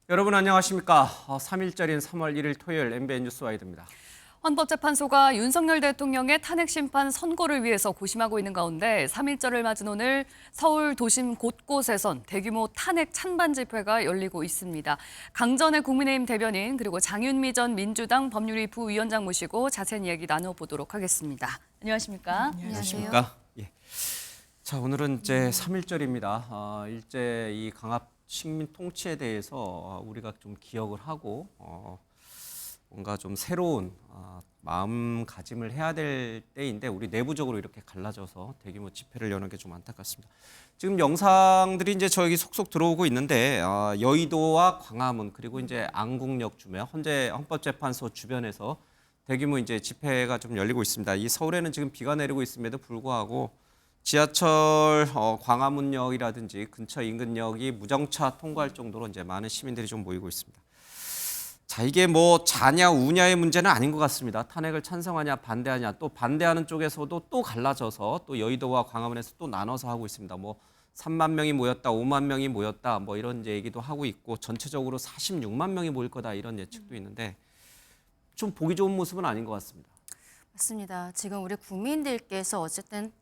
여러분 안녕하십니까? 3일절인 3월 1일 토요일 MBN 뉴스 와이드입니다. 헌법재판소가 윤석열 대통령의 탄핵 심판 선고를 위해서 고심하고 있는 가운데 3일절을 맞은 오늘 서울 도심 곳곳에선 대규모 탄핵 찬반 집회가 열리고 있습니다. 강전의 국민의힘 대변인 그리고 장윤미 전 민주당 법률위 부위원장 모시고 자세한 이야기 나눠보도록 하겠습니다. 안녕하십니까? 안녕하십니까? 예. 자, 오늘은 이제 3일절입니다. 일제 이 강압 식민 통치에 대해서 우리가 좀 기억을 하고 뭔가 좀 새로운 마음가짐을 해야 될 때인데 우리 내부적으로 이렇게 갈라져서 대규모 집회를 여는 게 좀 안타깝습니다. 지금 영상들이 이제 저기 속속 들어오고 있는데 여의도와 광화문 그리고 이제 안국역 주변 헌법재판소 주변에서 대규모 이제 집회가 좀 열리고 있습니다. 이 서울에는 지금 비가 내리고 있음에도 불구하고 지하철 광화문역이라든지 근처 인근역이 무정차 통과할 정도로 이제 많은 시민들이 좀 모이고 있습니다. 자, 이게 뭐 자냐 우냐의 문제는 아닌 것 같습니다. 탄핵을 찬성하냐 반대하냐 또 반대하는 쪽에서도 또 갈라져서 또 여의도와 광화문에서 또 나눠서 하고 있습니다. 뭐 3만 명이 모였다, 5만 명이 모였다 뭐 이런 이제 얘기도 하고 있고 전체적으로 46만 명이 모일 거다 이런 예측도 있는데 좀 보기 좋은 모습은 아닌 것 같습니다. 맞습니다. 지금 우리 국민들께서 어쨌든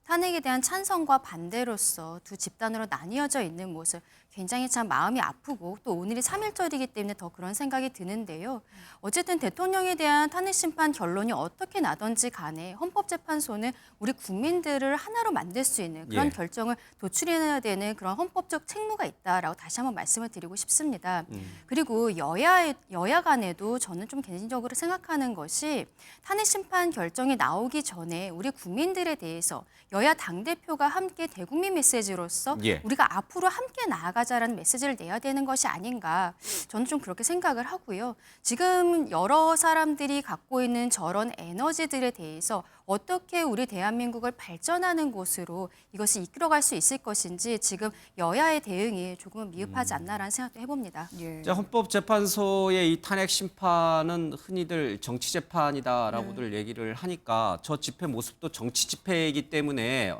탄핵에 대한 찬성과 반대로서 두 집단으로 나뉘어져 있는 모습 굉장히 참 마음이 아프고 또 오늘이 3일절이기 때문에 더 그런 생각이 드는데요. 어쨌든 대통령에 대한 탄핵 심판 결론이 어떻게 나든지 간에 헌법재판소는 우리 국민들을 하나로 만들 수 있는 그런 결정을 도출해내야 되는 그런 헌법적 책무가 있다라고 다시 한번 말씀을 드리고 싶습니다. 그리고 여야 간에도 저는 좀 개인적으로 생각하는 것이 탄핵 심판 결정이 나오기 전에 우리 국민들에 대해서 여야 당대표가 함께 대국민 메시지로서 우리가 앞으로 함께 나아가자라는 메시지를 내야 되는 것이 아닌가 저는 좀 그렇게 생각을 하고요. 지금 여러 사람들이 갖고 있는 저런 에너지들에 대해서 어떻게 우리 대한민국을 발전하는 곳으로 이것이 이끌어갈 수 있을 것인지 지금 여야의 대응이 조금 미흡하지 않나라는 생각도 해봅니다. 자, 헌법재판소의 이 탄핵 심판은 흔히들 정치 재판이다라고들 얘기를 하니까 저 집회 모습도 정치 집회이기 때문에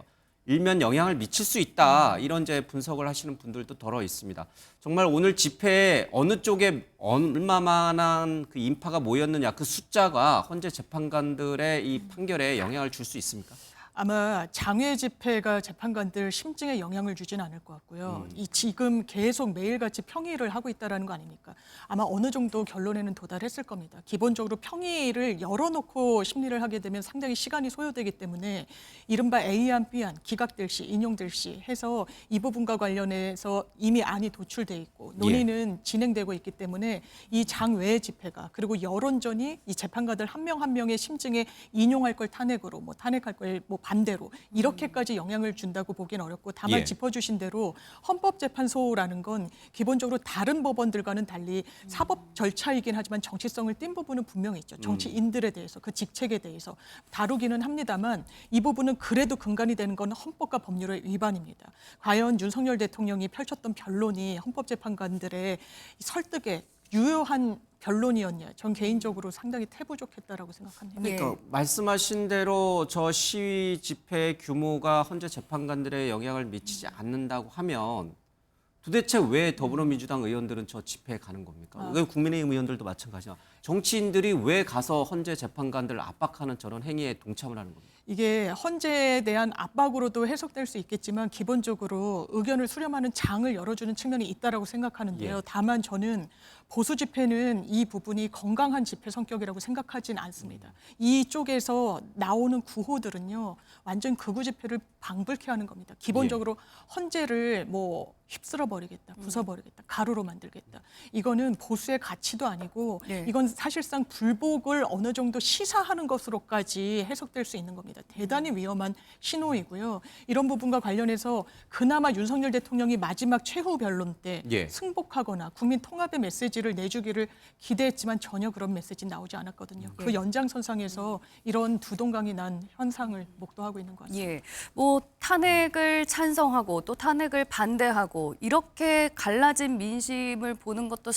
일면 영향을 미칠 수 있다 이런 이제 분석을 하시는 분들도 더러 있습니다. 정말 오늘 집회에 어느 쪽에 얼마만한 그 인파가 모였느냐 그 숫자가 헌재 재판관들의 이 판결에 영향을 줄 수 있습니까? 아마 장외 집회가 재판관들 심증에 영향을 주지는 않을 것 같고요. 이 지금 계속 매일같이 평의를 하고 있다는 거 아닙니까? 아마 어느 정도 결론에는 도달했을 겁니다. 기본적으로 평의를 열어놓고 심리를 하게 되면 상당히 시간이 소요되기 때문에 이른바 A안, B안, 기각될 시, 인용될 시 해서 이 부분과 관련해서 이미 안이 도출돼 있고 논의는 진행되고 있기 때문에 이 장외 집회가 그리고 여론전이 이 재판관들 한 명 한 명의 심증에 인용할 걸 탄핵으로 뭐 탄핵할 걸 뭐 반대로 이렇게까지 영향을 준다고 보기는 어렵고 다만 짚어주신 대로 헌법재판소라는 건 기본적으로 다른 법원들과는 달리 사법 절차이긴 하지만 정치성을 띈 부분은 분명히 있죠. 정치인들에 대해서 그 직책에 대해서 다루기는 합니다만 이 부분은 그래도 근간이 되는 건 헌법과 법률의 위반입니다. 과연 윤석열 대통령이 펼쳤던 변론이 헌법재판관들의 설득에 유효한 변론이었냐. 전 개인적으로 상당히 태부족했다라고 생각합니다. 그러니까 말씀하신 대로 저 시위 집회의 규모가 헌재 재판관들의 영향을 미치지 않는다고 하면 도대체 왜 더불어민주당 의원들은 저 집회에 가는 겁니까? 왜 국민의힘 의원들도 마찬가지야. 정치인들이 왜 가서 헌재 재판관들을 압박하는 저런 행위에 동참을 하는 겁니까? 이게 헌재에 대한 압박으로도 해석될 수 있겠지만 기본적으로 의견을 수렴하는 장을 열어주는 측면이 있다라고 생각하는데요. 다만 저는 보수 집회는 이 부분이 건강한 집회 성격이라고 생각하진 않습니다. 이쪽에서 나오는 구호들은요. 완전 극우 집회를 방불케 하는 겁니다. 기본적으로 헌재를 뭐 휩쓸어 버리겠다, 부숴버리겠다, 가루로 만들겠다. 이거는 보수의 가치도 아니고 이건 사실상 불복을 어느 정도 시사하는 것으로까지 해석될 수 있는 겁니다. 대단히 위험한 신호이고요. 이런 부분과 관련해서 그나마 윤석열 대통령이 마지막 최후 변론 때 승복하거나 국민 통합의 메시지를 내주기를 기대했지만 전혀 그런 메시지 나오지 않았거든요. 그 연장선상에서 이런 두동강이 난 현상을 목도하고 있는 것 같습니다. 뭐 탄핵을 찬성하고 또 탄핵을 반대하고 이렇게 갈라진 민심을 보는 것도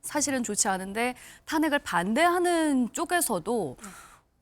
사실은 좋지 않은데 탄핵을 반대하는 쪽에서도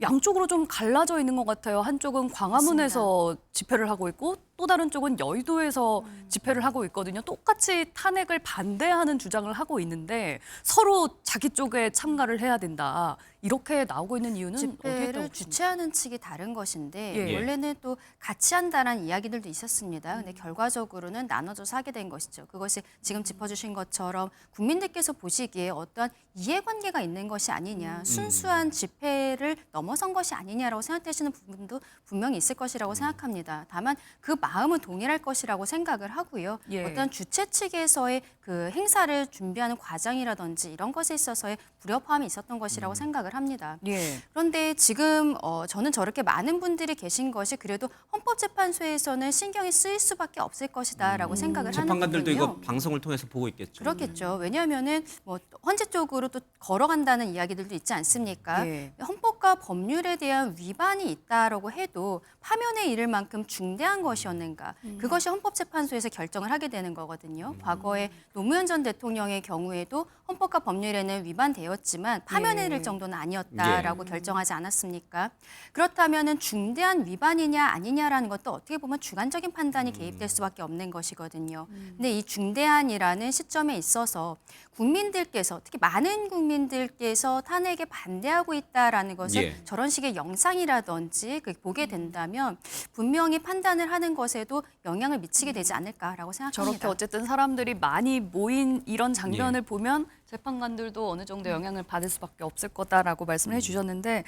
양쪽으로 좀 갈라져 있는 것 같아요. 한쪽은 광화문에서 집회를 하고 있고 또 다른 쪽은 여의도에서 집회를 하고 있거든요. 똑같이 탄핵을 반대하는 주장을 하고 있는데 서로 자기 쪽에 참가를 해야 된다. 이렇게 나오고 있는 이유는 어디에 있다고 집회를 보십니까? 주최하는 측이 다른 것인데 예. 원래는 또 같이 한다라는 이야기들도 있었습니다. 근데 결과적으로는 나눠져서 하게 된 것이죠. 그것이 지금 짚어주신 것처럼 국민들께서 보시기에 어떠한 이해관계가 있는 것이 아니냐, 순수한 집회를 넘어선 것이 아니냐라고 생각되시는 부분도 분명히 있을 것이라고 생각합니다. 다만 그 마음은 동일할 것이라고 생각을 하고요. 예. 어떤 주최 측에서의 그 행사를 준비하는 과정이라든지 이런 것에 있어서의 불협화음이 있었던 것이라고 생각을 합니다. 예. 그런데 지금 저는 저렇게 많은 분들이 계신 것이 그래도 헌법재판소에서는 신경이 쓰일 수밖에 없을 것이다라고 생각을 재판관들도 하는군요. 이거 방송을 통해서 보고 있겠죠. 그렇겠죠. 왜냐하면은 뭐 헌재 쪽으로 또 걸어간다는 이야기들도 있지 않습니까? 예. 헌법과 법률에 대한 위반이 있다라고 해도 파면에 이를 만큼 중대한 것이었는가? 그것이 헌법재판소에서 결정을 하게 되는 거거든요. 과거에 노무현 전 대통령의 경우에도 헌법과 법률에는 위반되었지만 파면에 예. 이를 정도는 아니었다라고 결정하지 않았습니까? 그렇다면은 중대한 위반이냐 아니냐라는 것도 어떻게 보면 주관적인 판단이 개입될 수밖에 없는 것이거든요. 근데 이 중대한이라는 시점에 있어서 국민들께서 특히 많은 국민들께서 탄핵에 반대하고 있다라는 것을 예. 저런 식의 영상이라든지 보게 된다면 분명히 판단을 하는 것에도 영향을 미치게 되지 않을까라고 생각합니다. 저렇게 어쨌든 사람들이 많이 모인 이런 장면을 보면 재판관들도 어느 정도 영향을 받을 수밖에 없을 거다라고 말씀을 해주셨는데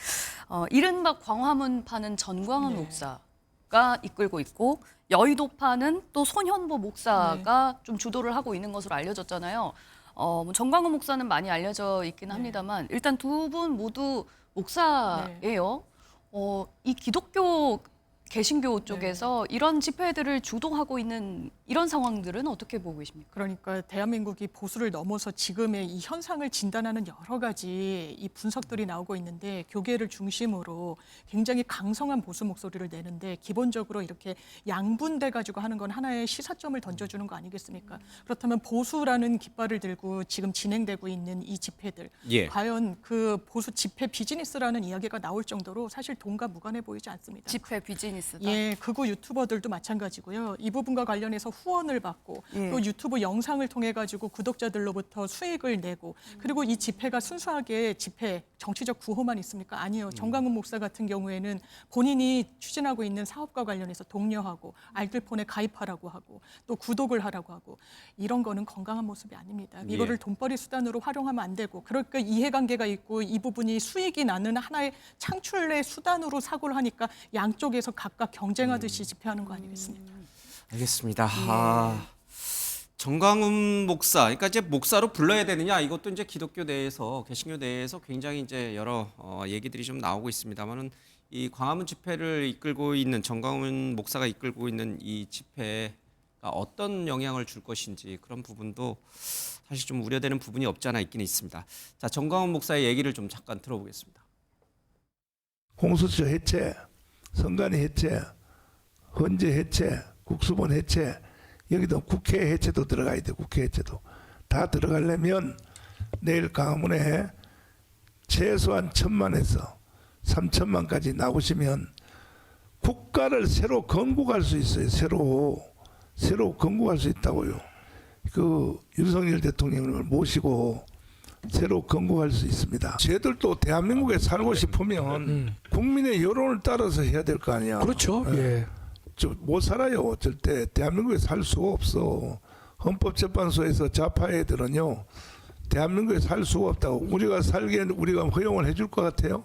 이른바 광화문파는 전광훈 목사가 이끌고 있고 여의도파는 또 손현보 목사가 좀 주도를 하고 있는 것으로 알려졌잖아요. 뭐 전광훈 목사는 많이 알려져 있긴 합니다만 일단 두 분 모두 목사예요. 이 기독교 개신교 쪽에서 이런 집회들을 주도하고 있는 이런 상황들은 어떻게 보고 계십니까? 그러니까 대한민국이 보수를 넘어서 지금의 이 현상을 진단하는 여러 가지 이 분석들이 나오고 있는데 교계를 중심으로 굉장히 강성한 보수 목소리를 내는데 기본적으로 이렇게 양분돼 가지고 하는 건 하나의 시사점을 던져주는 거 아니겠습니까? 그렇다면 보수라는 깃발을 들고 지금 진행되고 있는 이 집회들 예. 과연 그 보수 집회 비즈니스라는 이야기가 나올 정도로 사실 돈과 무관해 보이지 않습니다. 집회 비즈니스다. 예, 극우 유튜버들도 마찬가지고요. 이 부분과 관련해서 후원을 받고 예. 또 유튜브 영상을 통해 가지고 구독자들로부터 수익을 내고 그리고 이 집회가 순수하게 집회 정치적 구호만 있습니까? 아니요. 정광훈 목사 같은 경우에는 본인이 추진하고 있는 사업과 관련해서 독려하고 알뜰폰에 가입하라고 하고 또 구독을 하라고 하고 이런 거는 건강한 모습이 아닙니다. 이거를 돈벌이 수단으로 활용하면 안 되고 그러니까 이해관계가 있고 이 부분이 수익이 나는 하나의 창출의 수단으로 사고를 하니까 양쪽에서 각각 경쟁하듯이 집회하는 거 아니겠습니까? 알겠습니다. 정광훈 목사, 그러니까 이제 목사로 불러야 되느냐 이것도 이제 기독교 내에서 개신교 내에서 굉장히 이제 여러 얘기들이 좀 나오고 있습니다만은 이 광화문 집회를 이끌고 있는 정광훈 목사가 이끌고 있는 이 집회가 어떤 영향을 줄 것인지 그런 부분도 사실 좀 우려되는 부분이 없지 않아 있기는 있습니다. 자, 정광훈 목사의 얘기를 좀 잠깐 들어보겠습니다. 공수처 해체, 선관위 해체, 헌재 해체, 국수본 해체, 여기도 국회 해체도 들어가야 돼. 국회 해체도 다 들어가려면 내일 광화문에 최소한 1,000만에서 3,000만까지 나오시면 국가를 새로 건국할 수 있어요. 새로 건국할 수 있다고요. 그 윤석열 대통령을 모시고 새로 건국할 수 있습니다. 쟤들도 대한민국에 살고 싶으면 국민의 여론을 따라서 해야 될 거 아니야. 그렇죠. 예. 못 살아요. 절대 대한민국에 살 수가 없어. 헌법재판소에서 좌파 애들은요 대한민국에 살 수가 없다고. 우리가 살기에 우리가 허용을 해줄 것 같아요?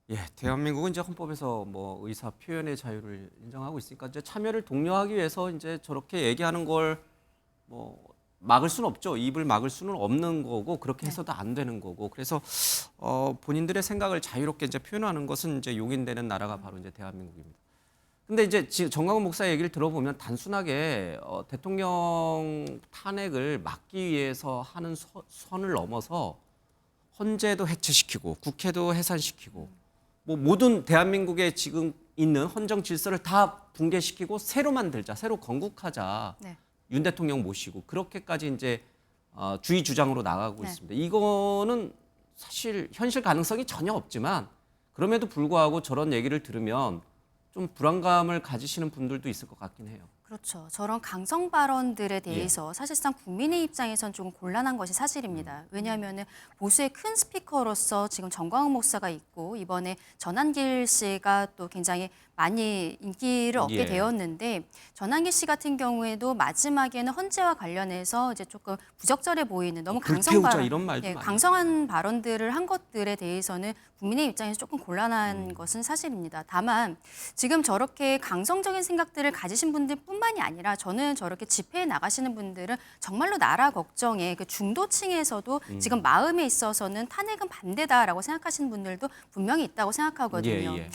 예, 대한민국은 이제 헌법에서 뭐 의사 표현의 자유를 인정하고 있으니까 이제 참여를 독려하기 위해서 이제 저렇게 얘기하는 걸 뭐 막을 수는 없죠. 입을 막을 수는 없는 거고 그렇게 해서도 안 되는 거고 그래서 본인들의 생각을 자유롭게 이제 표현하는 것은 이제 용인되는 나라가 바로 이제 대한민국입니다. 근데 이제 지금 정광훈 목사 얘기를 들어보면 단순하게 대통령 탄핵을 막기 위해서 하는 선을 넘어서 헌재도 해체시키고 국회도 해산시키고 뭐 모든 대한민국에 지금 있는 헌정 질서를 다 붕괴시키고 새로 만들자, 새로 건국하자. 네. 윤 대통령 모시고 그렇게까지 이제 주의 주장으로 나가고 네. 있습니다. 이거는 사실 현실 가능성이 전혀 없지만 그럼에도 불구하고 저런 얘기를 들으면 좀 불안감을 가지시는 분들도 있을 것 같긴 해요. 그렇죠. 저런 강성 발언들에 대해서 사실상 국민의 입장에선 좀 곤란한 것이 사실입니다. 왜냐하면 보수의 큰 스피커로서 지금 정광훈 목사가 있고 이번에 전한길 씨가 또 굉장히 많이 인기를 얻게 예. 되었는데 전한길 씨 같은 경우에도 마지막에는 헌재와 관련해서 이제 조금 부적절해 보이는 너무 강성 불태우자 발언, 이런 말도 많이 강성한 발언들을 한 것들에 대해서는 국민의 입장에서 조금 곤란한 것은 사실입니다. 다만 지금 저렇게 강성적인 생각들을 가지신 분들뿐만이 아니라 저는 저렇게 집회에 나가시는 분들은 정말로 나라 걱정에 그 중도층에서도 지금 마음에 있어서는 탄핵은 반대다라고 생각하시는 분들도 분명히 있다고 생각하거든요. 예.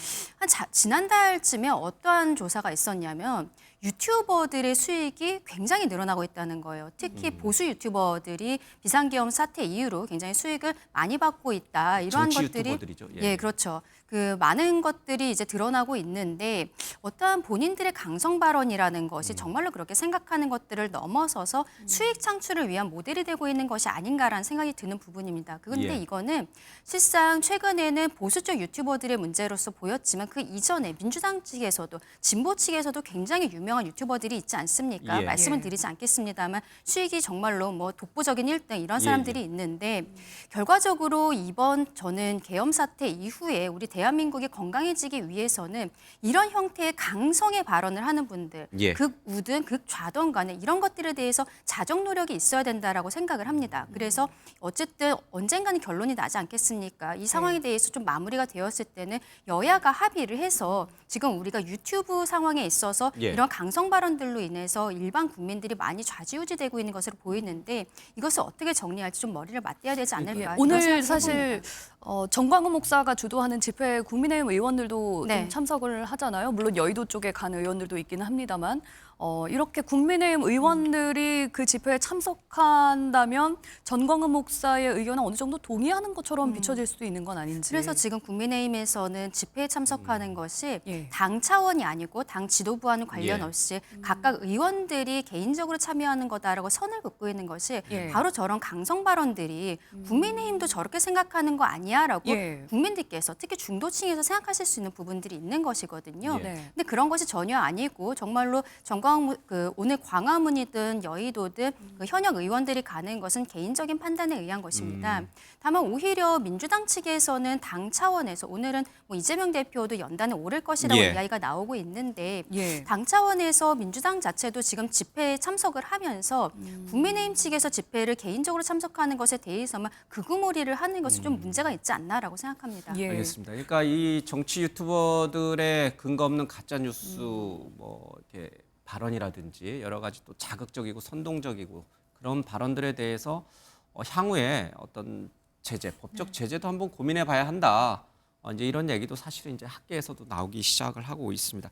지난달쯤에 어떠한 조사가 있었냐면 유튜버들의 수익이 굉장히 늘어나고 있다는 거예요. 특히 보수 유튜버들이 비상계엄 사태 이후로 굉장히 수익을 많이 받고 있다. 이러한 정치 것들이 유튜버들이죠. 예. 예, 그렇죠. 그 많은 것들이 이제 드러나고 있는데 어떠한 본인들의 강성 발언이라는 것이 정말로 그렇게 생각하는 것들을 넘어서서 수익 창출을 위한 모델이 되고 있는 것이 아닌가라는 생각이 드는 부분입니다. 그런데 예. 이거는 실상 최근에는 보수 쪽 유튜버들의 문제로서 보였지만 그 이전에 민주당 측에서도 진보 측에서도 굉장히 유명한 유튜버들이 있지 않습니까? 예. 말씀을 예. 드리지 않겠습니다만 수익이 정말로 뭐 독보적인 1등 이런 예, 사람들이 있는데 결과적으로 이번 저는 계엄 사태 이후에 우리 대한민국이 건강해지기 위해서는 이런 형태의 강성의 발언을 하는 분들, 예. 극우든 극좌든 간에 이런 것들에 대해서 자정 노력이 있어야 된다라고 생각을 합니다. 그래서 어쨌든 언젠가는 결론이 나지 않겠습니까? 이 상황에 대해서 좀 마무리가 되었을 때는 여야가 합의를 해서 지금 우리가 유튜브 상황에 있어서 예. 이런 강성 발언들로 인해서 일반 국민들이 많이 좌지우지되고 있는 것으로 보이는데 이것을 어떻게 정리할지 좀 머리를 맞대야 되지 않을까. 이런 오늘 생각이 사실 해봅니다. 정광훈 목사가 주도하는 집회에 국민의힘 의원들도 네. 좀 참석을 하잖아요. 물론 여의도 쪽에 간 의원들도 있기는 합니다만 이렇게 국민의힘 의원들이 그 집회에 참석한다면 전광훈 목사의 의견은 어느 정도 동의하는 것처럼 비춰질 수도 있는 건 아닌지. 그래서 지금 국민의힘에서는 집회에 참석하는 것이 예. 당 차원이 아니고 당 지도부와는 관련 예. 없이 각각 의원들이 개인적으로 참여하는 거다라고 선을 긋고 있는 것이 예. 바로 저런 강성 발언들이 국민의힘도 저렇게 생각하는 거 아니야라고 예. 국민들께서 특히 중도층에서 생각하실 수 있는 부분들이 있는 것이거든요. 예. 네. 근데 그런 것이 전혀 아니고 정말로 오늘 광화문이든 여의도든 그 현역 의원들이 가는 것은 개인적인 판단에 의한 것입니다. 다만 오히려 민주당 측에서는 당 차원에서 오늘은 뭐 이재명 대표도 연단에 오를 것이라고 예. 이야기가 나오고 있는데 예. 당 차원에서 민주당 자체도 지금 집회에 참석을 하면서 국민의힘 측에서 집회를 개인적으로 참석하는 것에 대해서만 극우몰이를 하는 것이 좀 문제가 있지 않나라고 생각합니다. 예. 알겠습니다. 그러니까 이 정치 유튜버들의 근거 없는 가짜 뉴스 뭐 이렇게 발언이라든지 여러 가지 또 자극적이고 선동적이고 그런 발언들에 대해서 향후에 어떤 제재, 법적 제재도 한번 고민해 봐야 한다. 이제 이런 얘기도 사실은 이제 학계에서도 나오기 시작을 하고 있습니다.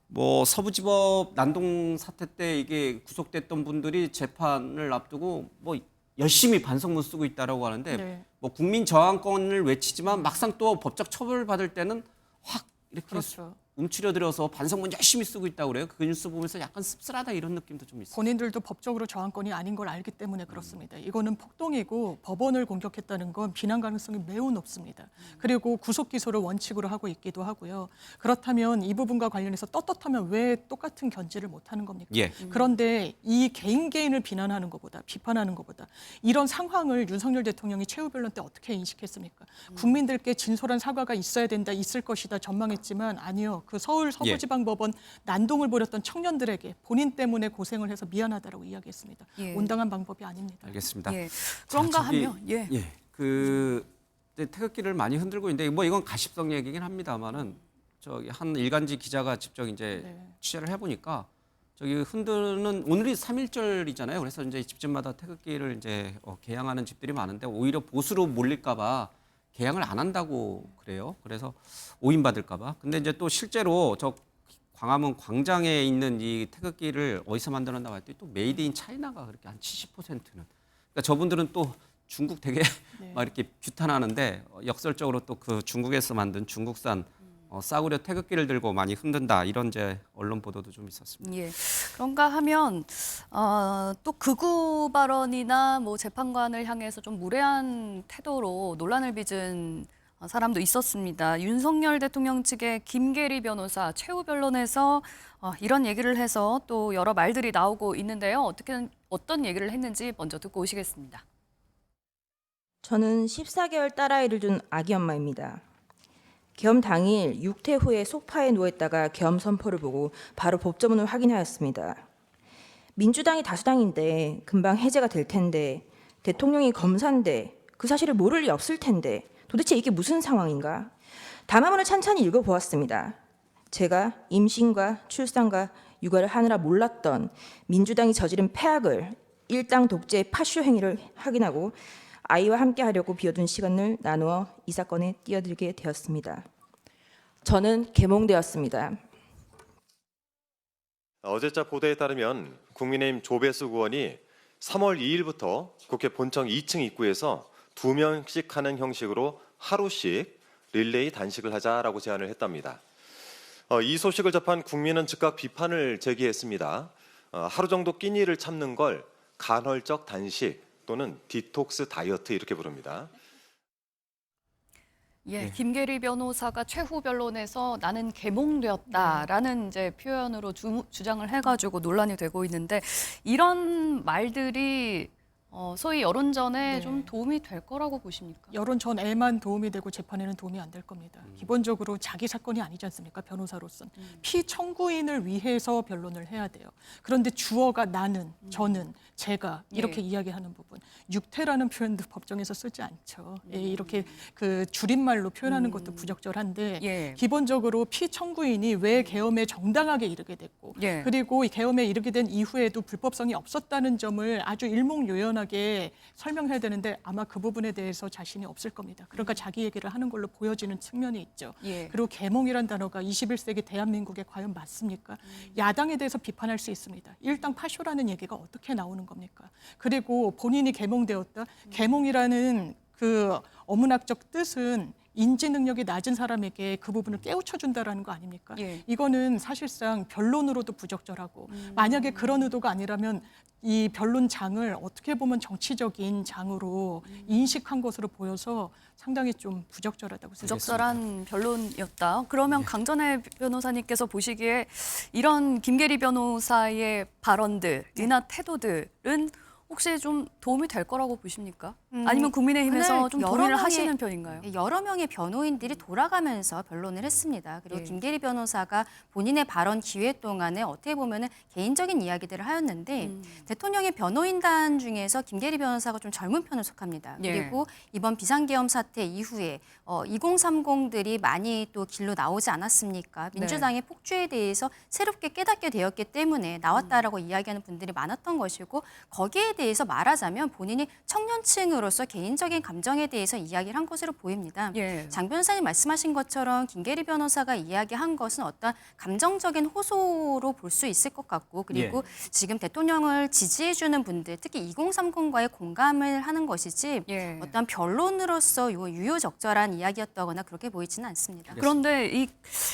뭐 서부지법 난동 사태 때 이게 구속됐던 분들이 재판을 앞두고 뭐 열심히 반성문 쓰고 있다라고 하는데 네. 뭐 국민 저항권을 외치지만 막상 또 법적 처벌을 받을 때는 확 이렇게 그렇죠. 움츠려들어서 반성문 열심히 쓰고 있다고 그래요. 그 뉴스 보면서 약간 씁쓸하다 이런 느낌도 좀 있어요. 본인들도 법적으로 저항권이 아닌 걸 알기 때문에 그렇습니다. 이거는 폭동이고 법원을 공격했다는 건 비난 가능성이 매우 높습니다. 그리고 구속 기소를 원칙으로 하고 있기도 하고요. 그렇다면 이 부분과 관련해서 떳떳하면 왜 똑같은 견지를 못 하는 겁니까? 예. 그런데 이 개인을 비난하는 것보다 비판하는 것보다 이런 상황을 윤석열 대통령이 최후 변론 때 어떻게 인식했습니까? 국민들께 진솔한 사과가 있어야 된다, 있을 것이다 전망했지만 아니요. 그 서울 서부지방법원 난동을 벌였던 청년들에게 본인 때문에 고생을 해서 미안하다라고 이야기했습니다. 예. 온당한 방법이 아닙니다. 알겠습니다. 예. 그런가 저기, 하면 예. 그 이제 태극기를 많이 흔들고 있는데 뭐 이건 가십성 얘기긴 합니다만은 저기 한 일간지 기자가 직접 이제 네. 취재를 해보니까 저기 흔드는 오늘이 3.1절이잖아요. 그래서 이제 집집마다 태극기를 이제 개양하는 집들이 많은데 오히려 보수로 몰릴까봐 개양을 안 한다고 그래요. 그래서 오인받을까봐. 근데 이제 또 실제로 저 광화문 광장에 있는 이 태극기를 어디서 만들었나 봤더니 또 메이드 인 차이나가 그렇게 한 70%는. 그러니까 저분들은 또 중국 되게 막 이렇게 규탄하는데 역설적으로 또 그 중국에서 만든 중국산 싸구려 태극기를 들고 많이 흔든다 이런 이제 언론 보도도 좀 있었습니다. 예. 그런가 하면 또 극우 발언이나 뭐 재판관을 향해서 좀 무례한 태도로 논란을 빚은 사람도 있었습니다. 윤석열 대통령 측의 김계리 변호사 최후 변론에서 이런 얘기를 해서 또 여러 말들이 나오고 있는데요. 어떤 얘기를 했는지 먼저 듣고 오시겠습니다. 저는 14개월 딸아이를 둔 아기 엄마입니다. 계엄 당일 6퇴 후에 소파에 누워있다가 계엄 선포를 보고 바로 법조문을 확인하였습니다. 민주당이 다수당인데 금방 해제가 될 텐데 대통령이 검사인데 그 사실을 모를 리 없을 텐데 도대체 이게 무슨 상황인가? 담화문을 찬찬히 읽어보았습니다. 제가 임신과 출산과 육아를 하느라 몰랐던 민주당이 저지른 폐악을 일당 독재의 파쇼 행위를 확인하고 아이와 함께 하려고 비워둔 시간을 나누어 이 사건에 뛰어들게 되었습니다. 저는 계몽되었습니다. 어제자 보도에 따르면 국민의힘 조배수 의원이 3월 2일부터 국회 본청 2층 입구에서 2명씩 하는 형식으로 하루씩 릴레이 단식을 하자라고 제안을 했답니다. 이 소식을 접한 국민은 즉각 비판을 제기했습니다. 하루 정도 끼니를 참는 걸 간헐적 단식 또는 디톡스 다이어트 이렇게 부릅니다. 예, 김계리 변호사가 최후 변론에서 나는 계몽되었다라는 이제 표현으로 주장을 해가지고 논란이 되고 있는데 이런 말들이 소위 여론전에 네. 좀 도움이 될 거라고 보십니까? 여론전에만 도움이 되고 재판에는 도움이 안 될 겁니다. 기본적으로 자기 사건이 아니지 않습니까? 변호사로서는. 피청구인을 위해서 변론을 해야 돼요. 그런데 주어가 나는, 저는, 제가 이렇게 예. 이야기하는 부분. 육태라는 표현도 법정에서 쓰지 않죠. 예, 이렇게 그 줄임말로 표현하는 것도 부적절한데 예. 기본적으로 피청구인이 왜 계엄에 정당하게 이르게 됐고 예. 그리고 이 계엄에 이르게 된 이후에도 불법성이 없었다는 점을 아주 일목요연하게 설명해야 되는데 아마 그 부분에 대해서 자신이 없을 겁니다. 그러니까 자기 얘기를 하는 걸로 보여지는 측면이 있죠. 예. 그리고 계몽이란 단어가 21세기 대한민국에 과연 맞습니까? 야당에 대해서 비판할 수 있습니다. 일당 파쇼라는 얘기가 어떻게 나오는 겁니까? 그리고 본인이 계몽되었다. 계몽이라는 그 어문학적 뜻은 인지 능력이 낮은 사람에게 그 부분을 깨우쳐준다라는 거 아닙니까? 예. 이거는 사실상 변론으로도 부적절하고 만약에 그런 의도가 아니라면 이 변론장을 어떻게 보면 정치적인 장으로 인식한 것으로 보여서 상당히 좀 부적절하다고 생각합니다. 부적절한 변론이었다. 그러면 강전혜 변호사님께서 보시기에 이런 김계리 변호사의 발언들이나 태도들은 혹시 좀 도움이 될 거라고 보십니까? 아니면 국민의힘에서 오늘 좀 여러 동의를 명의- 하시는 편인가요? 여러 명의 변호인들이 돌아가면서 변론을 했습니다. 그리고 예. 김계리 변호사가 본인의 발언 기회 동안에 어떻게 보면 개인적인 이야기들을 하였는데 대통령의 변호인단 중에서 김계리 변호사가 좀 젊은 편을 속합니다. 예. 그리고 이번 비상계엄 사태 이후에 2030들이 많이 또 길로 나오지 않았습니까? 민주당의 폭주에 대해서 새롭게 깨닫게 되었기 때문에 나왔다라고 이야기하는 분들이 많았던 것이고 거기에 대해서 말하자면 본인이 청년층으로서 개인적인 감정에 대해서 이야기를 한 것으로 보입니다. 예. 장 변호사님 말씀하신 것처럼 김계리 변호사가 이야기한 것은 어떤 감정적인 호소로 볼 수 있을 것 같고 그리고 지금 대통령을 지지해주는 분들 특히 2030과의 공감을 하는 것이지 예. 어떤 변론으로서 유효적절한 이야기였다거나 그렇게 보이지는 않습니다. 그런데 이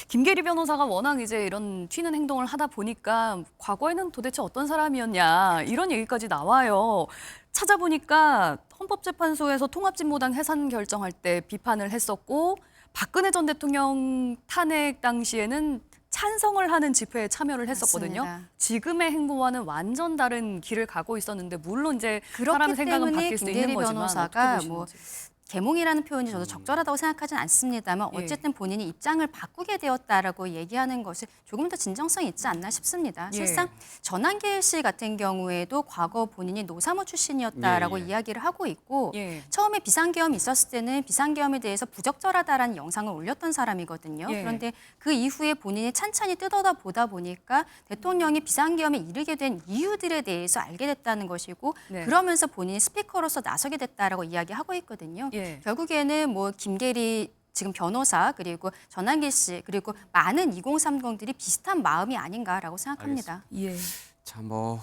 김계리 변호사가 워낙 이제 이런 튀는 행동을 하다 보니까 과거에는 도대체 어떤 사람이었냐 이런 얘기까지 나와요. 찾아보니까 헌법재판소에서 통합진보당 해산 결정할 때 비판을 했었고 박근혜 전 대통령 탄핵 당시에는 찬성을 하는 집회에 참여를 했었거든요. 맞습니다. 지금의 행보와는 완전 다른 길을 가고 있었는데 물론 이제 그렇기 사람 생각은 때문에 바뀔 수 있는 김계리 거지만 변호사가 어떻게 뭐 보시는지. 계몽이라는 표현이 저도 적절하다고 생각하진 않습니다만 예. 어쨌든 본인이 입장을 바꾸게 되었다라고 얘기하는 것이 조금 더 진정성이 있지 않나 싶습니다. 예. 실상 전한길 씨 같은 경우에도 과거 본인이 노사모 출신이었다라고 예, 예. 이야기를 하고 있고 예. 처음에 비상계엄이 있었을 때는 비상계엄에 대해서 부적절하다라는 영상을 올렸던 사람이거든요. 예. 그런데 그 이후에 본인이 찬찬히 뜯어다 보다 보니까 대통령이 비상계엄에 이르게 된 이유들에 대해서 알게 됐다는 것이고 네. 그러면서 본인이 스피커로서 나서게 됐다라고 이야기하고 있거든요. 예. 결국에는 뭐 김계리 지금 변호사 그리고 전한길 씨 그리고 많은 2030들이 비슷한 마음이 아닌가라고 생각합니다. 예. 자, 뭐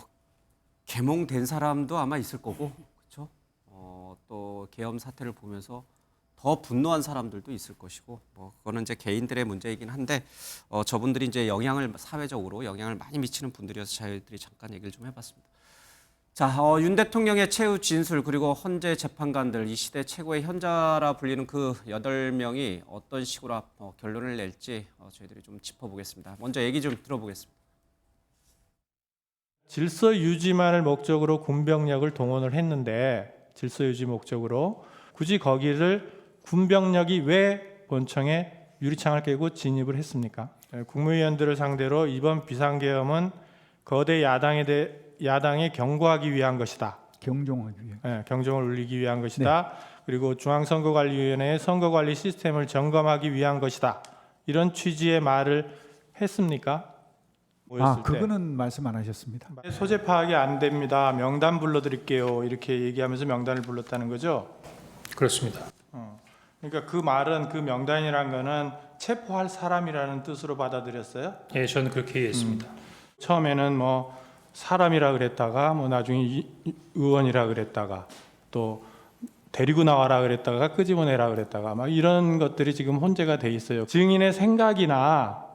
계몽된 사람도 아마 있을 거고, 그렇죠? 또 계엄 사태를 보면서 더 분노한 사람들도 있을 것이고, 뭐 그거는 이제 개인들의 문제이긴 한데, 저분들이 이제 사회적으로 영향을 많이 미치는 분들이어서 저희들이 잠깐 얘기를 좀 해봤습니다. 자, 윤 대통령의 최후 진술 그리고 헌재 재판관들 이 시대 최고의 현자라 불리는 그 8명이 어떤 식으로 결론을 낼지 저희들이 좀 짚어보겠습니다. 먼저 얘기 좀 들어보겠습니다. 질서 유지만을 목적으로 군병력을 동원을 했는데 질서 유지 목적으로 굳이 거기를 군병력이 왜 본청에 유리창을 깨고 진입을 했습니까? 국무위원들을 상대로 이번 비상계엄은 거대 야당에 경고하기 위한 것이다. 경종하기 위해. 경종을 울리기 위한 것이다. 그리고 중앙선거관리위원회의 선거관리 시스템을 점검하기 위한 것이다. 이런 취지의 말을 했습니까? 모였을 때. 그거는 말씀 안 하셨습니다. 소재 파악이 안 됩니다. 명단 불러드릴게요. 이렇게 얘기하면서 명단을 불렀다는 거죠. 그렇습니다. 그러니까 그 말은 그 명단이라는 거는 체포할 사람이라는 뜻으로 받아들였어요. 예, 저는 그렇게 이해했습니다. 처음에는 뭐 사람이라 그랬다가 뭐 나중에 의원이라 그랬다가 또 데리고 나와라 그랬다가 끄집어내라 그랬다가 막 이런 것들이 지금 혼재가 돼 있어요. 증인의 생각이나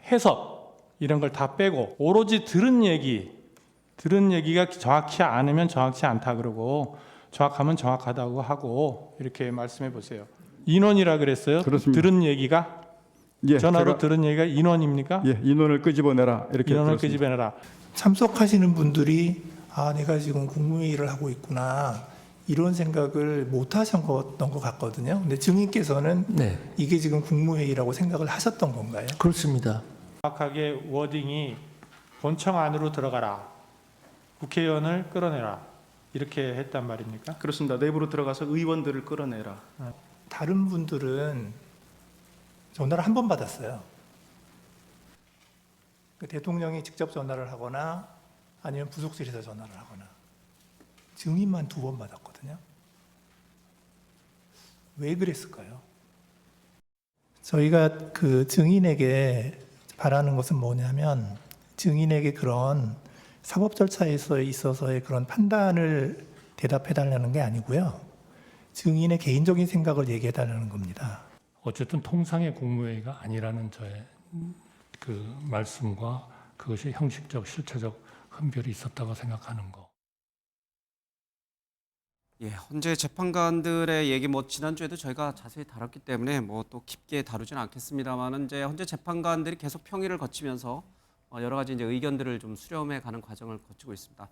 해석 이런 걸 다 빼고 오로지 들은 얘기가 정확히 않으면 정확치 않다 그러고 정확하면 정확하다고 하고 이렇게 말씀해 보세요. 인원이라 그랬어요. 그렇습니다. 들은 얘기가 예, 전화로 들은 얘기가 인원입니까? 예, 인원을 끄집어내라 이렇게 인원을 들었습니다. 끄집어내라. 참석하시는 분들이 내가 지금 국무회의를 하고 있구나 이런 생각을 못 하셨던 것 같거든요. 근데 증인께서는 네, 이게 지금 국무회의라고 생각을 하셨던 건가요? 그렇습니다. 정확하게 워딩이 본청 안으로 들어가라. 국회의원을 끌어내라. 이렇게 했단 말입니까? 그렇습니다. 내부로 들어가서 의원들을 끌어내라. 다른 분들은 전화를 한 번 받았어요. 대통령이 직접 전화를 하거나 아니면 부속실에서 전화를 하거나 증인만 2번 받았거든요. 왜 그랬을까요? 저희가 그 증인에게 바라는 것은 뭐냐면 증인에게 그런 사법 절차에 있어서의 그런 판단을 대답해달라는 게 아니고요. 증인의 개인적인 생각을 얘기해달라는 겁니다. 어쨌든 통상의 국무회의가 아니라는 저의 그 말씀과 그것이 형식적, 실체적 흠결이 있었다고 생각하는 거. 예, 헌재 재판관들의 얘기 지난주에도 저희가 자세히 다뤘기 때문에 또 깊게 다루지는 않겠습니다만은 이제 헌재 재판관들이 계속 평의를 거치면서 여러 가지 이제 의견들을 좀 수렴해 가는 과정을 거치고 있습니다.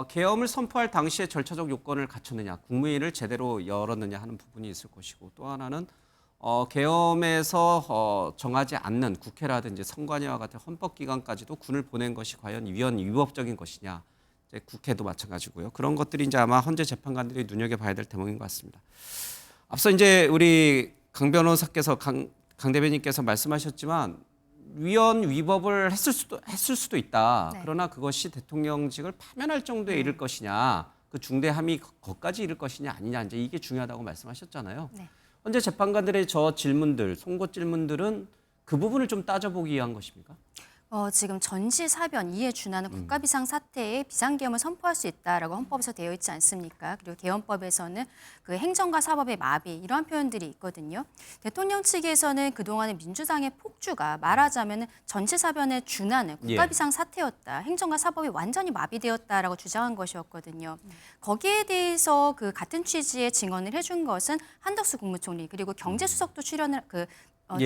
계엄을 선포할 당시에 절차적 요건을 갖췄느냐, 국무회의를 제대로 열었느냐 하는 부분이 있을 것이고 또 하나는 계엄에서 정하지 않는 국회라든지 선관위와 같은 헌법기관까지도 군을 보낸 것이 과연 위법적인 것이냐, 이제 국회도 마찬가지고요. 그런 것들이 이제 아마 헌재 재판관들이 눈여겨봐야 될 대목인 것 같습니다. 앞서 이제 우리 강 변호사께서 강 대변인께서 말씀하셨지만 위헌 위법을 했을 수도 있다. 네. 그러나 그것이 대통령직을 파면할 정도에 이를 것이냐, 그 중대함이 거기까지 이를 것이냐 아니냐, 이제 이게 중요하다고 말씀하셨잖아요. 네. 현재 재판관들의 저 질문들, 송고 질문들은 그 부분을 좀 따져보기 위한 것입니까? 지금 전시사변 이에 준하는 국가비상 사태에 비상계엄을 선포할 수 있다라고 헌법에서 되어 있지 않습니까? 그리고 계엄법에서는 그 행정과 사법의 마비 이러한 표현들이 있거든요. 대통령 측에서는 그동안의 민주당의 폭주가 말하자면 전시사변에 준하는 국가비상 사태였다. 행정과 사법이 완전히 마비되었다라고 주장한 것이었거든요. 거기에 대해서 그 같은 취지의 증언을 해준 것은 한덕수 국무총리 그리고 경제수석도 출연을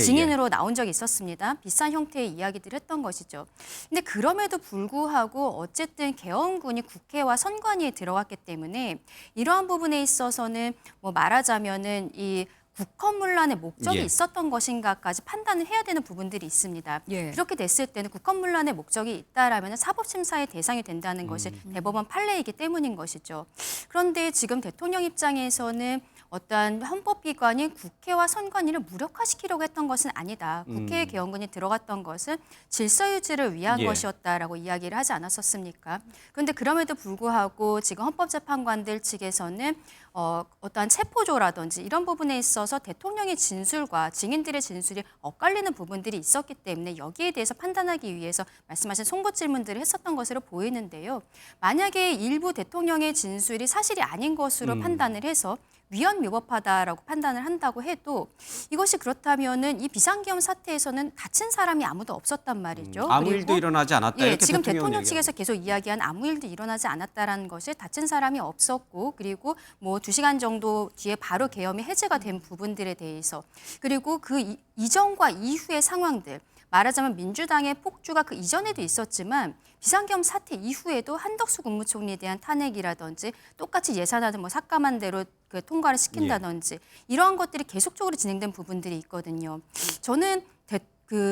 증인으로 나온 적이 있었습니다. 비슷한 형태의 이야기들을 했던 것이죠. 근데 그럼에도 불구하고 어쨌든 계엄군이 국회와 선관위에 들어갔기 때문에 이러한 부분에 있어서는 말하자면은 이 국헌문란의 목적이 있었던 것인가까지 판단을 해야 되는 부분들이 있습니다. 그렇게 됐을 때는 국헌문란의 목적이 있다라면 사법심사의 대상이 된다는 것이 대법원 판례이기 때문인 것이죠. 그런데 지금 대통령 입장에서는 어떠한 헌법기관인 국회와 선관위를 무력화시키려고 했던 것은 아니다. 국회에 계엄군이 들어갔던 것은 질서 유지를 위한 것이었다라고 이야기를 하지 않았었습니까? 그런데 그럼에도 불구하고 지금 헌법재판관들 측에서는 어떠한 체포조라든지 이런 부분에 있어서 대통령의 진술과 증인들의 진술이 엇갈리는 부분들이 있었기 때문에 여기에 대해서 판단하기 위해서 말씀하신 송고 질문들을 했었던 것으로 보이는데요. 만약에 일부 대통령의 진술이 사실이 아닌 것으로 판단을 해서 위헌위법하다라고 판단을 한다고 해도 이것이 그렇다면은 이 비상계엄 사태에서는 다친 사람이 아무도 없었단 말이죠. 아무 그리고 일도 일어나지 않았다. 예, 이렇게 지금 대통령은 대통령 얘기하고. 측에서 계속 이야기한 아무 일도 일어나지 않았다라는 것이 다친 사람이 없었고 그리고 뭐 2시간 정도 뒤에 바로 계엄이 해제가 된 부분들에 대해서 그리고 그 이전과 이후의 상황들 말하자면 민주당의 폭주가 그 이전에도 있었지만 비상계엄 사태 이후에도 한덕수 국무총리에 대한 탄핵이라든지 똑같이 예산안을 뭐 삭감한 대로 그 통과를 시킨다든지 이러한 것들이 계속적으로 진행된 부분들이 있거든요. 저는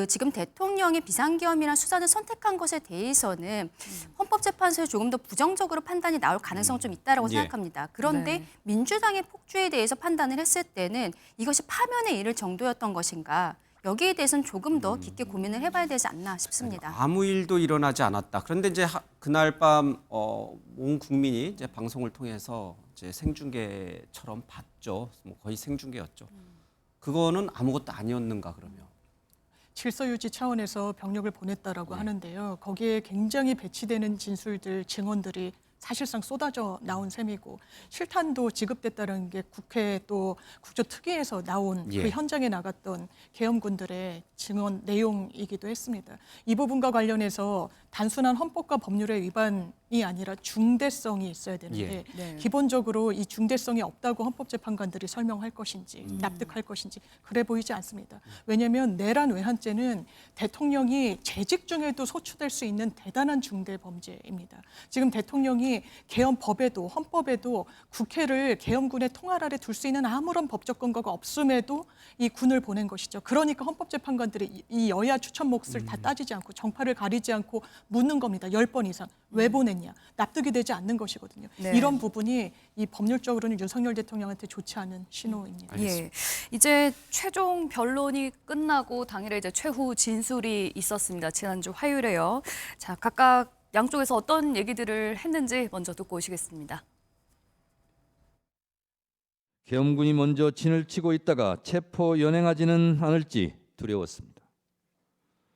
지금 대통령이 비상계엄이라는 수단을 선택한 것에 대해서는 헌법재판소에 조금 더 부정적으로 판단이 나올 가능성은 좀 있다라고 생각합니다. 그런데 네. 민주당의 폭주에 대해서 판단을 했을 때는 이것이 파면에 이를 정도였던 것인가 여기에 대해서는 조금 더 깊게 고민을 해봐야 되지 않나 싶습니다. 아무 일도 일어나지 않았다. 그런데 이제 그날 밤 온 국민이 이제 방송을 통해서 이제 생중계처럼 봤죠. 뭐 거의 생중계였죠. 그거는 아무것도 아니었는가 그러면? 질서 유지 차원에서 병력을 보냈다라고 하는데요. 거기에 굉장히 배치되는 진술들, 증언들이 사실상 쏟아져 나온 셈이고 실탄도 지급됐다는 게 국회 또 국조특위에서 나온 그 현장에 나갔던 계엄군들의 증언 내용이기도 했습니다. 이 부분과 관련해서 단순한 헌법과 법률의 위반이 아니라 중대성이 있어야 되는데 네. 기본적으로 이 중대성이 없다고 헌법재판관들이 설명할 것인지 납득할 것인지 그래 보이지 않습니다. 왜냐하면 내란 외환죄는 대통령이 재직 중에도 소추될 수 있는 대단한 중대 범죄입니다. 지금 대통령이 계엄법에도 헌법에도 국회를 계엄군의 통할 아래 둘 수 있는 아무런 법적 근거가 없음에도 이 군을 보낸 것이죠. 그러니까 헌법재판관들이 이 여야 추천 몫을 다 따지지 않고 정파를 가리지 않고 묻는 겁니다. 10번 이상. 왜 보냈냐. 납득이 되지 않는 것이거든요. 네. 이런 부분이 이 법률적으로는 윤석열 대통령한테 좋지 않은 신호입니다. 예, 이제 최종 변론이 끝나고 당일에 이제 최후 진술이 있었습니다. 지난주 화요일에요. 자, 각각 양쪽에서 어떤 얘기들을 했는지 먼저 듣고 오시겠습니다. 계엄군이 먼저 진을 치고 있다가 체포 연행하지는 않을지 두려웠습니다.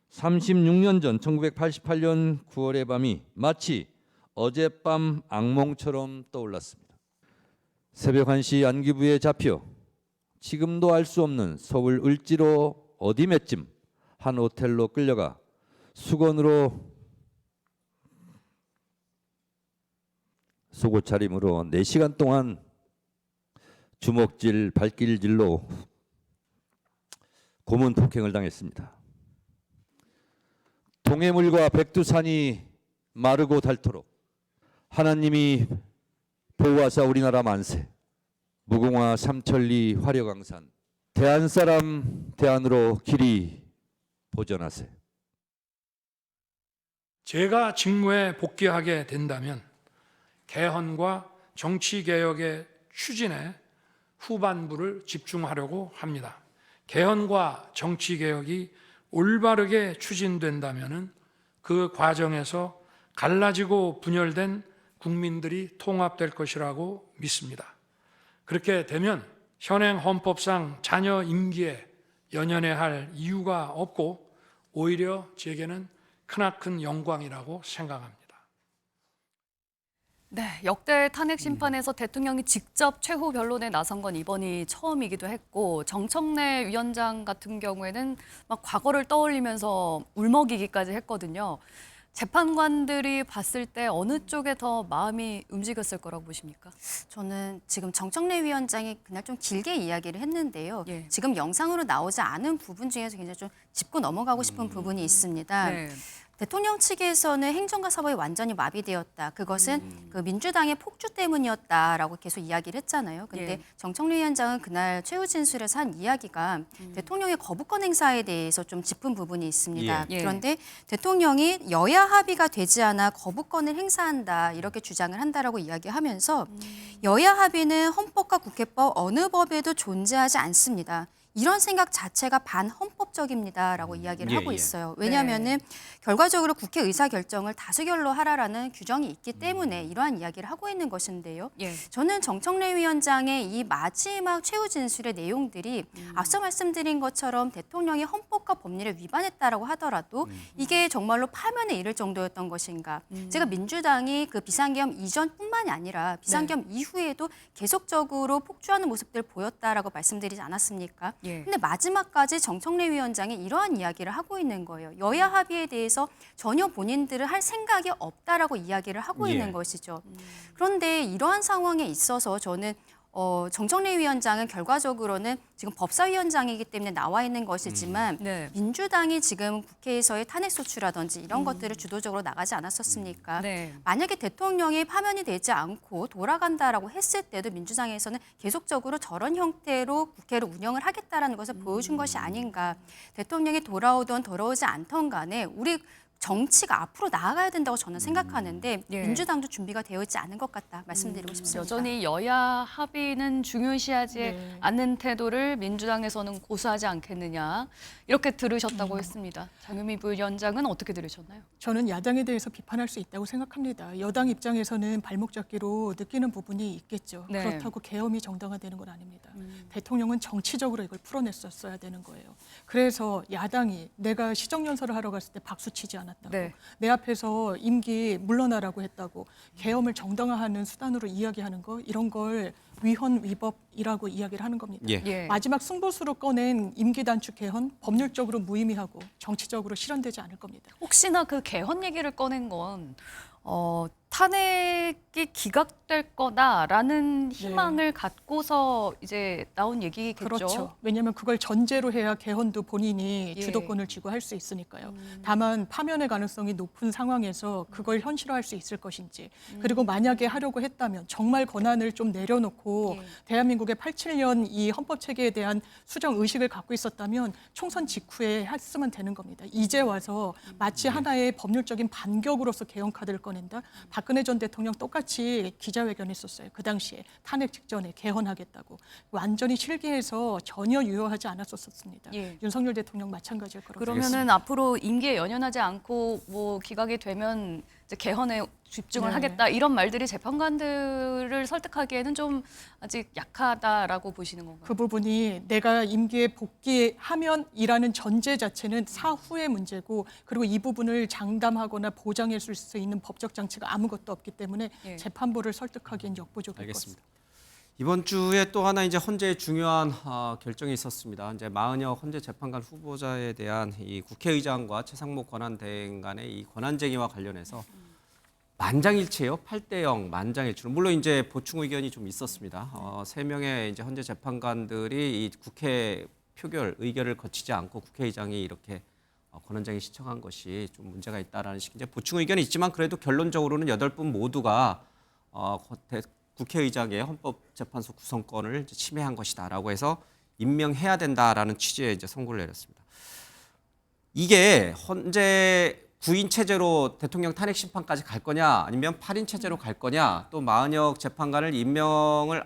36년 전 1988년 9월의 밤이 마치 어젯밤 악몽처럼 떠올랐습니다. 새벽 1시 안기부에 잡혀 지금도 알 수 없는 서울 을지로 어디매쯤 한 호텔로 끌려가 수건으로 속옷 차림으로 4시간 동안 주먹질, 발길질로 고문 폭행을 당했습니다. 동해물과 백두산이 마르고 닳도록 하나님이 보호하사 우리나라 만세, 무궁화 삼천리 화려강산, 대한사람 대안으로 길이 보전하세. 제가 직무에 복귀하게 된다면 개헌과 정치개혁의 추진에 후반부를 집중하려고 합니다. 개헌과 정치개혁이 올바르게 추진된다면 그 과정에서 갈라지고 분열된 국민들이 통합될 것이라고 믿습니다. 그렇게 되면 현행 헌법상 자녀 임기에 연연해야 할 이유가 없고 오히려 제게는 크나큰 영광이라고 생각합니다. 네, 역대 탄핵 심판에서 대통령이 직접 최후 변론에 나선 건 이번이 처음이기도 했고 정청래 위원장 같은 경우에는 막 과거를 떠올리면서 울먹이기까지 했거든요. 재판관들이 봤을 때 어느 쪽에 더 마음이 움직였을 거라고 보십니까? 저는 지금 정청래 위원장이 그날 좀 길게 이야기를 했는데요. 예. 지금 영상으로 나오지 않은 부분 중에서 굉장히 좀 짚고 넘어가고 싶은 부분이 있습니다. 네. 대통령 측에서는 행정과 사법이 완전히 마비되었다. 그것은 그 민주당의 폭주 때문이었다라고 계속 이야기를 했잖아요. 근데 예. 정청래 위원장은 그날 최후 진술에서 한 이야기가 대통령의 거부권 행사에 대해서 좀 짚은 부분이 있습니다. 예. 그런데 대통령이 여야 합의가 되지 않아 거부권을 행사한다 이렇게 주장을 한다라고 이야기하면서 여야 합의는 헌법과 국회법 어느 법에도 존재하지 않습니다. 이런 생각 자체가 반헌법적입니다라고 이야기를 하고 예. 있어요. 왜냐하면은 결과적으로 국회 의사결정을 다수결로 하라라는 규정이 있기 때문에 이러한 이야기를 하고 있는 것인데요. 예. 저는 정청래 위원장의 이 마지막 최후 진술의 내용들이 앞서 말씀드린 것처럼 대통령이 헌법과 법리를 위반했다라고 하더라도 이게 정말로 파면에 이를 정도였던 것인가. 제가 민주당이 그 비상계엄 이전뿐만이 아니라 비상계엄 이후에도 계속적으로 폭주하는 모습들을 보였다라고 말씀드리지 않았습니까? 예. 근데 마지막까지 정청래 위원장이 이러한 이야기를 하고 있는 거예요. 여야 합의에 대해서 전혀 본인들은 할 생각이 없다라고 이야기를 하고 예. 있는 것이죠. 그런데 이러한 상황에 있어서 저는 정청래 위원장은 결과적으로는 지금 법사위원장이기 때문에 나와 있는 것이지만 네. 민주당이 지금 국회에서의 탄핵소추라든지 이런 것들을 주도적으로 나가지 않았었습니까? 네. 만약에 대통령이 파면이 되지 않고 돌아간다라고 했을 때도 민주당에서는 계속적으로 저런 형태로 국회를 운영을 하겠다라는 것을 보여준 것이 아닌가. 대통령이 돌아오든 돌아오지 않던 간에 우리 정치가 앞으로 나아가야 된다고 저는 생각하는데 예. 민주당도 준비가 되어 있지 않은 것 같다 말씀드리고 싶습니다. 여전히 여야 합의는 중요시하지 네. 않는 태도를 민주당에서는 고수하지 않겠느냐 이렇게 들으셨다고 했습니다. 장유미 부위원장은 어떻게 들으셨나요? 저는 야당에 대해서 비판할 수 있다고 생각합니다. 여당 입장에서는 발목 잡기로 느끼는 부분이 있겠죠. 네. 그렇다고 계엄이 정당화되는 건 아닙니다. 대통령은 정치적으로 이걸 풀어냈었어야 되는 거예요. 그래서 야당이 내가 시정연설을 하러 갔을 때 박수 치지 않았다고, 네. 내 앞에서 임기 물러나라고 했다고, 계엄을 정당화하는 수단으로 이야기하는 거, 이런 걸 위헌 위법이라고 이야기를 하는 겁니다. 예. 예. 마지막 승부수로 꺼낸 임기 단축 개헌 법률적으로 무의미하고 정치적으로 실현되지 않을 겁니다. 혹시나 그 개헌 얘기를 꺼낸 건 탄핵이 기각될 거다라는 희망을 갖고서 이제 나온 얘기겠죠. 그렇죠. 왜냐하면 그걸 전제로 해야 개헌도 본인이 예. 주도권을 쥐고 할 수 있으니까요. 다만 파면의 가능성이 높은 상황에서 그걸 현실화할 수 있을 것인지, 그리고 만약에 하려고 했다면 정말 권한을 좀 내려놓고 예. 대한민국의 87년 이 헌법 체계에 대한 수정 의식을 갖고 있었다면 총선 직후에 했으면 되는 겁니다. 이제 와서 마치 하나의 법률적인 반격으로서 개헌 카드를 꺼낸다. 박근혜 전 대통령 똑같이 기자회견했었어요. 그 당시에 탄핵 직전에 개헌하겠다고. 완전히 실기해서 전혀 유효하지 않았었습니다. 예. 윤석열 대통령 마찬가지일 거라고 그러면은 앞으로 임기에 연연하지 않고 뭐 기각이 되면 이제 개헌에 집중을 네. 하겠다 이런 말들이 재판관들을 설득하기에는 좀 아직 약하다라고 보시는 건가요? 그 부분이 내가 임기에 복귀하면이라는 전제 자체는 사후의 문제고, 그리고 이 부분을 장담하거나 보장해 줄 수 있는 법적 장치가 아무것도 없기 때문에 예. 재판부를 설득하기엔 역부족일 알겠습니다. 것입니다. 이번 주에 또 하나 이제 헌재의 중요한 결정이 있었습니다. 이제 마은혁 헌재 재판관 후보자에 대한 이 국회의장과 최상목 권한대행 간의 이 권한쟁의와 관련해서 만장일치예요. 8대0 만장일치로. 물론 이제 보충 의견이 좀 있었습니다. 3명의 이제 헌재 재판관들이 이 국회 표결 의결을 거치지 않고 국회의장이 이렇게 권한쟁의 신청한 것이 좀 문제가 있다라는 식 이제 보충 의견이 있지만 그래도 결론적으로는 8분 모두가 국회의장의 헌법재판소 구성권을 이제 침해한 것이다라고 해서 임명해야 된다라는 취지의 이제 선고를 내렸습니다. 이게 헌재 9인 체제로 대통령 탄핵 심판까지 갈 거냐, 아니면 8인 체제로 갈 거냐, 또 마은혁 재판관을 임명을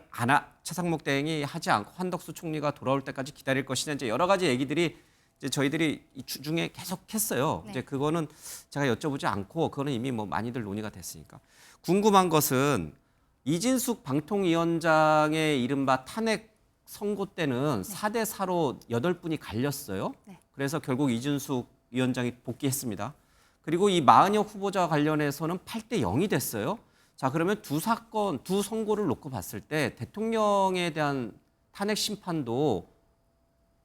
최상목 대행이 하지 않고 한덕수 총리가 돌아올 때까지 기다릴 것이냐, 이제 여러 가지 얘기들이 이제 저희들이 이 주중에 계속 했어요. 네. 이제 그거는 제가 여쭤보지 않고 그거는 이미 뭐 많이들 논의가 됐으니까. 궁금한 것은 이진숙 방통위원장의 이른바 탄핵 선고 때는 4대 4로 8분이 갈렸어요. 네. 그래서 결국 이진숙 위원장이 복귀했습니다. 그리고 이 마은혁 후보자와 관련해서는 8대 0이 됐어요. 자, 그러면 두 사건, 두 선고를 놓고 봤을 때 대통령에 대한 탄핵 심판도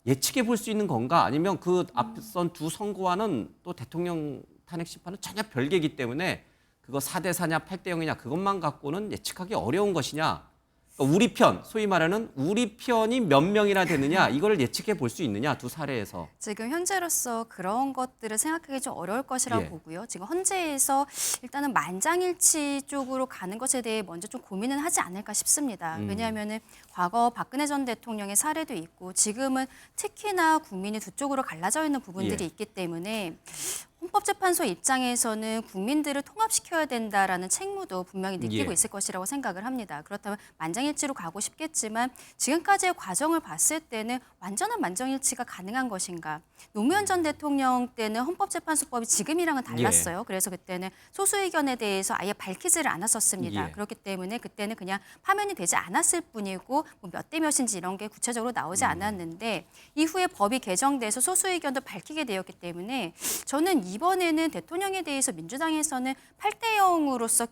예측해 볼 수 있는 건가? 아니면 그 앞선 두 선고와는 또 대통령 탄핵 심판은 전혀 별개이기 때문에 그거 4대 4냐 8대 0이냐 그것만 갖고는 예측하기 어려운 것이냐? 그러니까 우리 편, 소위 말하는 우리 편이 몇 명이나 되느냐 이거를 예측해 볼 수 있느냐 두 사례에서. 지금 현재로서 그런 것들을 생각하기 좀 어려울 것이라고 예. 보고요. 지금 헌재에서 일단은 만장일치 쪽으로 가는 것에 대해 먼저 좀 고민은 하지 않을까 싶습니다. 왜냐하면은 과거 박근혜 전 대통령의 사례도 있고 지금은 특히나 국민이 두 쪽으로 갈라져 있는 부분들이 예. 있기 때문에 헌법재판소 입장에서는 국민들을 통합시켜야 된다라는 책무도 분명히 느끼고 예. 있을 것이라고 생각을 합니다. 그렇다면 만장일치로 가고 싶겠지만 지금까지의 과정을 봤을 때는 완전한 만장일치가 가능한 것인가? 노무현 전 대통령 때는 헌법재판소법이 지금이랑은 달랐어요. 그래서 그때는 소수 의견에 대해서 아예 밝히지를 않았었습니다. 예. 그렇기 때문에 그때는 그냥 파면이 되지 않았을 뿐이고 뭐 몇 대 몇인지 이런 게 구체적으로 나오지 않았는데 이후에 법이 개정돼서 소수 의견도 밝히게 되었기 때문에 저는 이번에는 대통령에 대해서 민주당에서는 8대 0으로서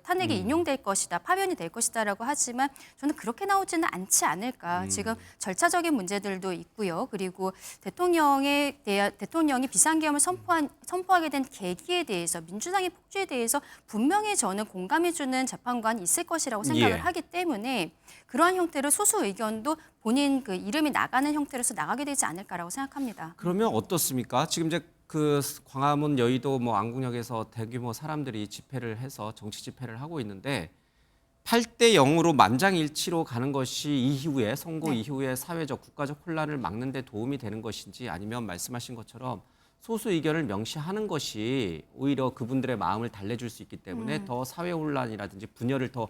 탄핵이 인용될 것이다, 파면이 될 것이다라고 하지만 저는 그렇게 나오지는 않지 않을까. 지금 절차적인 문제들도 있고요. 그리고 대통령이 비상계엄을 선포하게 된 계기에 대해서 민주당의 폭주에 대해서 분명히 저는 공감해주는 재판관이 있을 것이라고 생각을 예. 하기 때문에 그러한 형태로 소수 의견도 본인 그 이름이 나가는 형태로서 나가게 되지 않을까라고 생각합니다. 그러면 어떻습니까? 지금 이제 그 광화문, 여의도, 뭐 안국역에서 대규모 사람들이 집회를 해서 정치 집회를 하고 있는데 8대 0으로 만장일치로 가는 것이 이후에 선거 네. 이후에 사회적 국가적 혼란을 막는 데 도움이 되는 것인지 아니면 말씀하신 것처럼 소수 의견을 명시하는 것이 오히려 그분들의 마음을 달래줄 수 있기 때문에 더 사회 혼란이라든지 분열을 더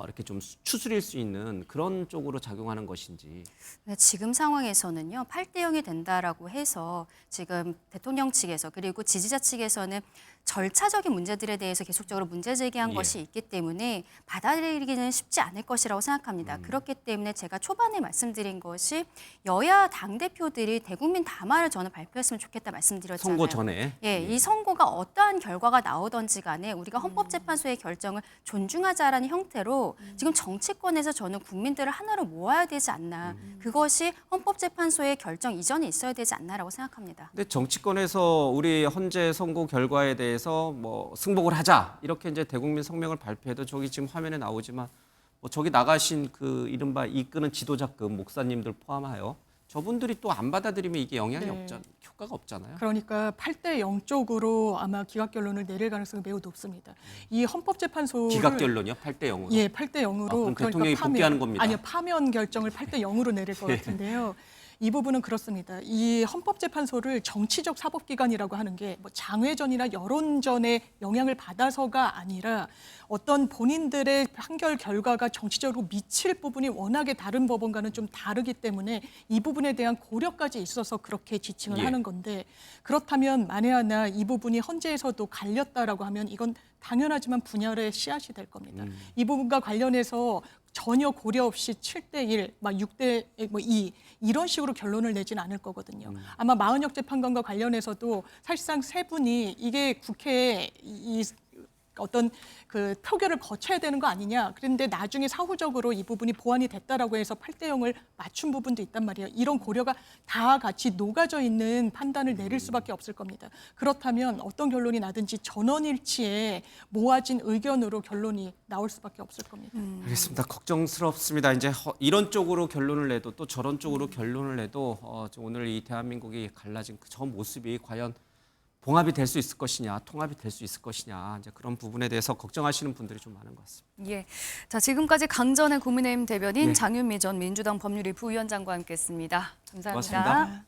이렇게 좀 추스릴 수 있는 그런 쪽으로 작용하는 것인지. 지금 상황에서는요, 8대 0이 된다라고 해서 지금 대통령 측에서 그리고 지지자 측에서는 절차적인 문제들에 대해서 계속적으로 문제 제기한 예. 것이 있기 때문에 받아들이기는 쉽지 않을 것이라고 생각합니다. 그렇기 때문에 제가 초반에 말씀드린 것이 여야 당대표들이 대국민 담화를 저는 발표했으면 좋겠다 말씀드렸잖아요. 선거 전에. 예, 이 선거가 어떠한 결과가 나오던지 간에 우리가 헌법재판소의 결정을 존중하자라는 형태로 지금 정치권에서 저는 국민들을 하나로 모아야 되지 않나. 그것이 헌법재판소의 결정 이전에 있어야 되지 않나라고 생각합니다. 근데 정치권에서 우리 헌재 선거 결과에 대해서 뭐 승복을 하자 이렇게 이제 대국민 성명을 발표해도 저기 지금 화면에 나오지만 뭐 저기 나가신 그 이른바 이끄는 지도자급 목사님들 포함하여 저분들이 또 안 받아들이면 이게 영향이 네. 효과가 없잖아요. 그러니까 8대 0 쪽으로 아마 기각결론을 내릴 가능성이 매우 높습니다. 이 헌법재판소를 기각결론이요? 8대 0으로? 예, 8대 0으로 그럼 대통령이 복귀하는 겁니다. 아니요, 파면 결정을 8대 0으로 내릴 것 같은데요. 이 부분은 그렇습니다. 이 헌법재판소를 정치적 사법기관이라고 하는 게 뭐 장외전이나 여론전에 영향을 받아서가 아니라 어떤 본인들의 판결 결과가 정치적으로 미칠 부분이 워낙에 다른 법원과는 좀 다르기 때문에 이 부분에 대한 고려까지 있어서 그렇게 지칭을 예. 하는 건데 그렇다면 만에 하나 이 부분이 헌재에서도 갈렸다라고 하면 이건 당연하지만 분열의 씨앗이 될 겁니다. 이 부분과 관련해서 전혀 고려 없이 7대 1, 막 6대 2 이런 식으로 결론을 내지는 않을 거거든요. 아마 마은혁 재판관과 관련해서도 사실상 세 분이 이게 국회에 이 어떤 그 표결을 거쳐야 되는 거 아니냐. 그런데 나중에 사후적으로 이 부분이 보완이 됐다라고 해서 8대 0을 맞춘 부분도 있단 말이에요. 이런 고려가 다 같이 녹아져 있는 판단을 내릴 수밖에 없을 겁니다. 그렇다면 어떤 결론이 나든지 전원일치에 모아진 의견으로 결론이 나올 수밖에 없을 겁니다. 알겠습니다. 걱정스럽습니다. 이제 이런 쪽으로 결론을 내도 또 저런 쪽으로 결론을 내도 오늘 이 대한민국이 갈라진 저 모습이 과연 봉합이 될 수 있을 것이냐, 통합이 될 수 있을 것이냐, 이제 그런 부분에 대해서 걱정하시는 분들이 좀 많은 것 같습니다. 예. 자, 지금까지 강전의 국민의힘 대변인 네. 장윤미 전 민주당 법률위 부위원장과 함께했습니다. 감사합니다. 고맙습니다.